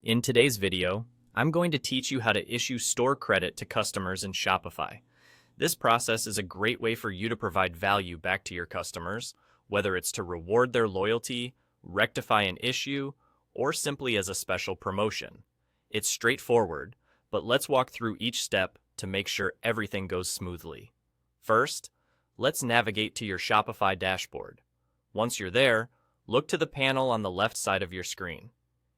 In today's video, I'm going to teach you how to issue store credit to customers in Shopify. This process is a great way for you to provide value back to your customers, whether it's to reward their loyalty, rectify an issue, or simply as a special promotion. It's straightforward, but let's walk through each step to make sure everything goes smoothly. First, let's navigate to your Shopify dashboard. Once you're there, look to the panel on the left side of your screen.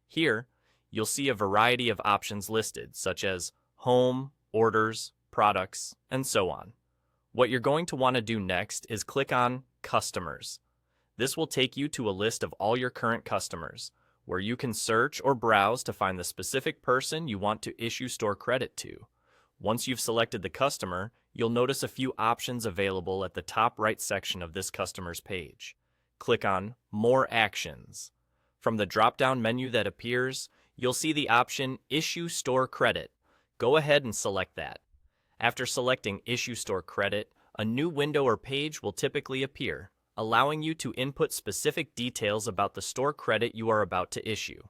Here, you'll see a variety of options listed, such as Home, Orders, Products, and so on. What you're going to want to do next is click on Customers. This will take you to a list of all your current customers, where you can search or browse to find the specific person you want to issue store credit to. Once you've selected the customer, you'll notice a few options available at the top right section of this customer's page. Click on More Actions. From the drop-down menu that appears, you'll see the option Issue Store Credit. Go ahead and select that. After selecting Issue Store Credit, a new window or page will typically appear, allowing you to input specific details about the store credit you are about to issue.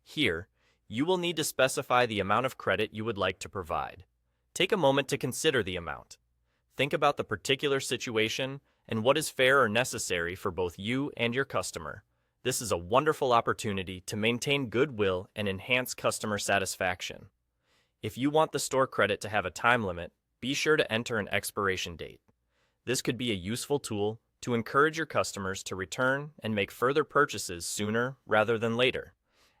Here, you will need to specify the amount of credit you would like to provide. Take a moment to consider the amount. Think about the particular situation and what is fair or necessary for both you and your customer. This is a wonderful opportunity to maintain goodwill and enhance customer satisfaction. If you want the store credit to have a time limit, be sure to enter an expiration date. This could be a useful tool to encourage your customers to return and make further purchases sooner rather than later.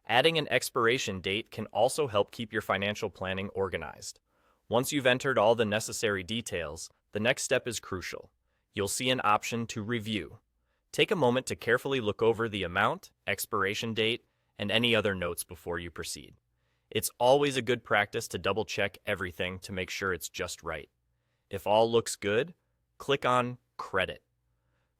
Adding an expiration date can also help keep your financial planning organized. Once you've entered all the necessary details, the next step is crucial. You'll see an option to review. Take a moment to carefully look over the amount, expiration date, and any other notes before you proceed. It's always a good practice to double-check everything to make sure it's just right. If all looks good, click on Credit.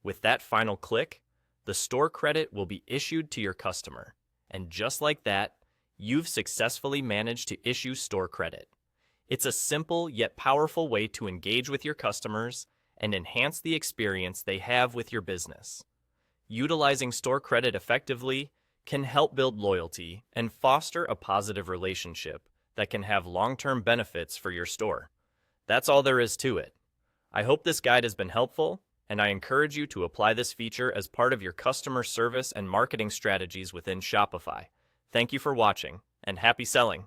With that final click, the store credit will be issued to your customer. And just like that, you've successfully managed to issue store credit. It's a simple yet powerful way to engage with your customers and enhance the experience they have with your business. Utilizing store credit effectively can help build loyalty and foster a positive relationship that can have long-term benefits for your store. That's all there is to it. I hope this guide has been helpful, and I encourage you to apply this feature as part of your customer service and marketing strategies within Shopify. Thank you for watching, and happy selling!